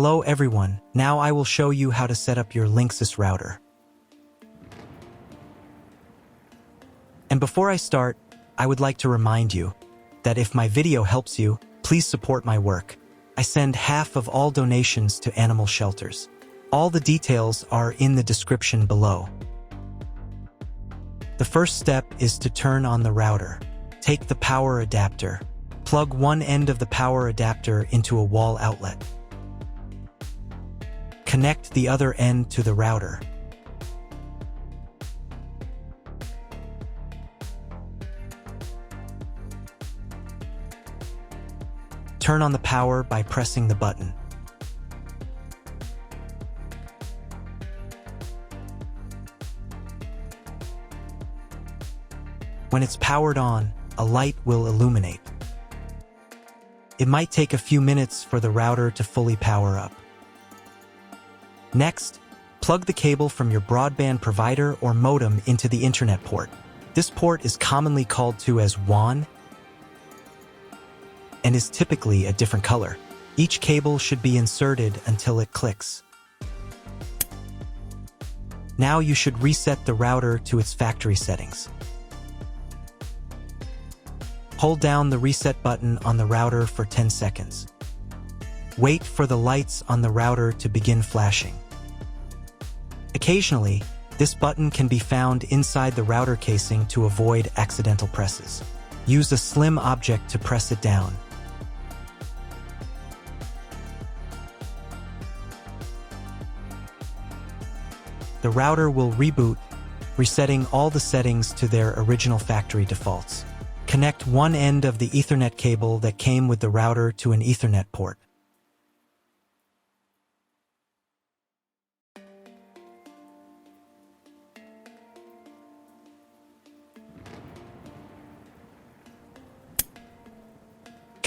Hello everyone, now I will show you how to set up your LINKSYS router. And before I start, I would like to remind you that if my video helps you, please support my work. I send half of all donations to animal shelters. All the details are in the description below. The first step is to turn on the router. Take the power adapter. Plug one end of the power adapter into a wall outlet. Connect the other end to the router. Turn on the power by pressing the button. When it's powered on, a light will illuminate. It might take a few minutes for the router to fully power up. Next, plug the cable from your broadband provider or modem into the Internet port. This port is commonly called to as WAN and is typically a different color. Each cable should be inserted until it clicks. Now you should reset the router to its factory settings. Hold down the reset button on the router for 10 seconds. Wait for the lights on the router to begin flashing. Occasionally, this button can be found inside the router casing to avoid accidental presses. Use a slim object to press it down. The router will reboot, resetting all the settings to their original factory defaults. Connect one end of the Ethernet cable that came with the router to an Ethernet port.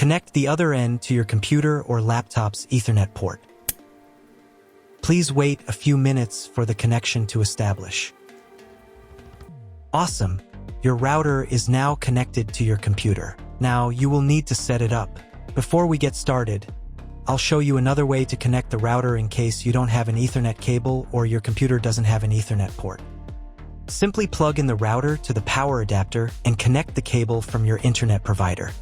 Connect the other end to your computer or laptop's Ethernet port. Please wait a few minutes for the connection to establish. Awesome! Your router is now connected to your computer. Now you will need to set it up. Before we get started, I'll show you another way to connect the router in case you don't have an Ethernet cable or your computer doesn't have an Ethernet port. Simply plug in the router to the power adapter and connect the cable from your internet provider.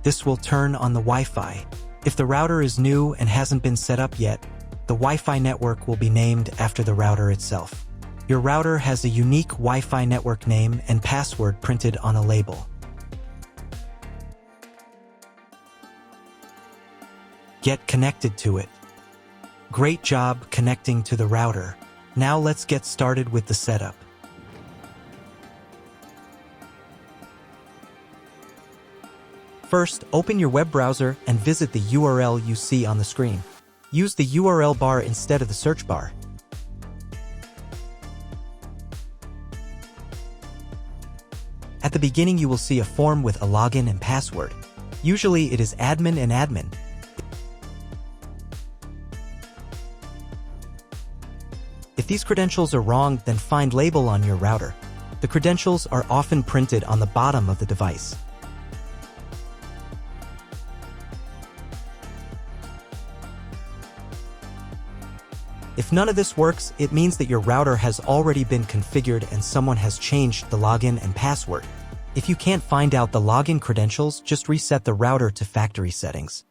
This will turn on the Wi-Fi. If the router is new and hasn't been set up yet, the Wi-Fi network will be named after the router itself. Your router has a unique Wi-Fi network name and password printed on a label. Get connected to it. Great job connecting to the router. Now let's get started with the setup. First, open your web browser and visit the URL you see on the screen. Use the URL bar instead of the search bar. At the beginning, you will see a form with a login and password. Usually, it is admin and admin. If these credentials are wrong, then find label on your router. The credentials are often printed on the bottom of the device. If none of this works, it means that your router has already been configured and someone has changed the login and password. If you can't find out the login credentials, just reset the router to factory settings.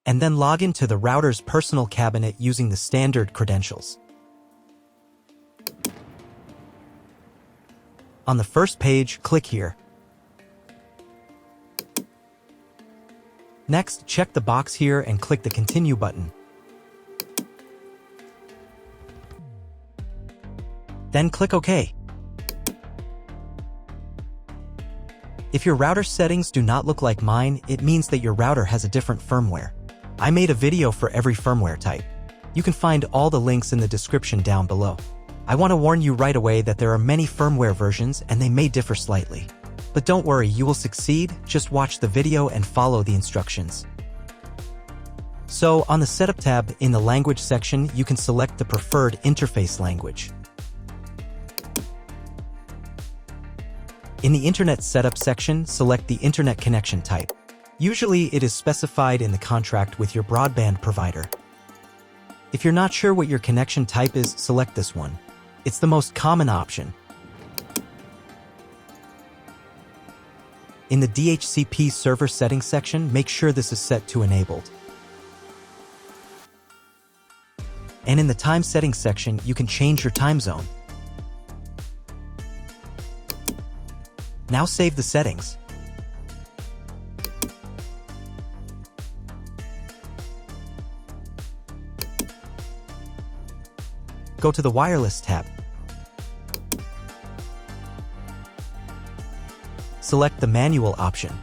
And then log into the router's personal cabinet using the standard credentials. On the first page, click here. Next, check the box here and click the Continue button. Then click OK. If your router settings do not look like mine, it means that your router has a different firmware. I made a video for every firmware type. You can find all the links in the description down below. I want to warn you right away that there are many firmware versions and they may differ slightly. But don't worry, you will succeed. Just watch the video and follow the instructions. So, on the Setup tab in the Language section, you can select the preferred interface language. In the Internet Setup section, select the Internet connection type. Usually, it is specified in the contract with your broadband provider. If you're not sure what your connection type is, select this one. It's the most common option. In the DHCP server settings section, make sure this is set to enabled. And in the time settings section, you can change your time zone. Now save the settings. Go to the Wireless tab. Select the Manual option.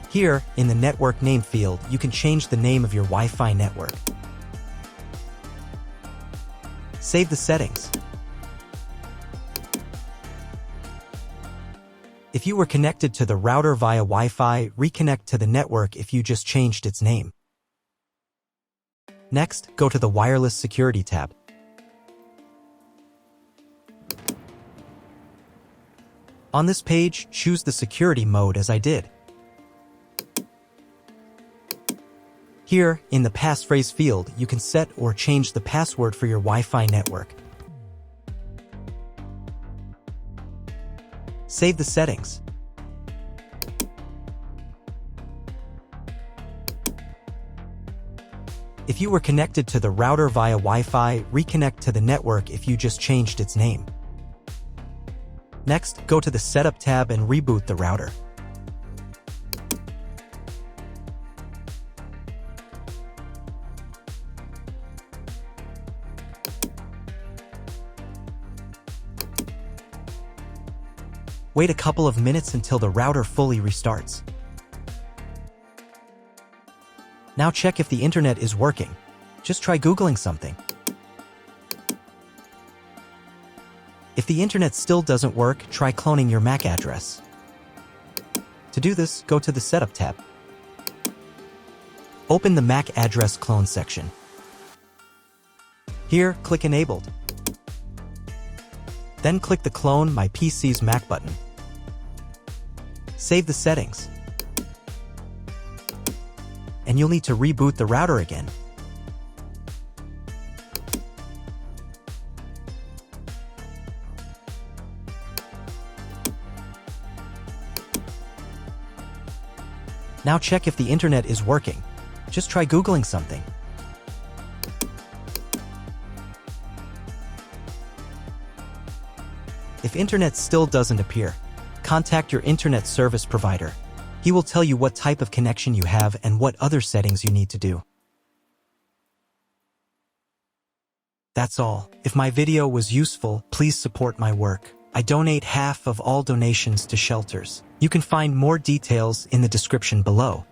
Here, in the Network Name field, you can change the name of your Wi-Fi network. Save the settings. If you were connected to the router via Wi-Fi, reconnect to the network if you just changed its name. Next, go to the Wireless Security tab. On this page, choose the security mode as I did. Here, in the passphrase field, you can set or change the password for your Wi-Fi network. Save the settings. If you were connected to the router via Wi-Fi, reconnect to the network if you just changed its name. Next, go to the Setup tab and reboot the router. Wait a couple of minutes until the router fully restarts. Now check if the internet is working. Just try Googling something. If the internet still doesn't work, try cloning your MAC address. To do this, go to the Setup tab. Open the MAC address clone section. Here, click Enabled. Then click the Clone My PC's MAC button. Save the settings. And you'll need to reboot the router again. Now check if the internet is working. Just try Googling something. If internet still doesn't appear, contact your internet service provider. He will tell you what type of connection you have and what other settings you need to do. That's all. If my video was useful, please support my work. I donate half of all donations to shelters. You can find more details in the description below.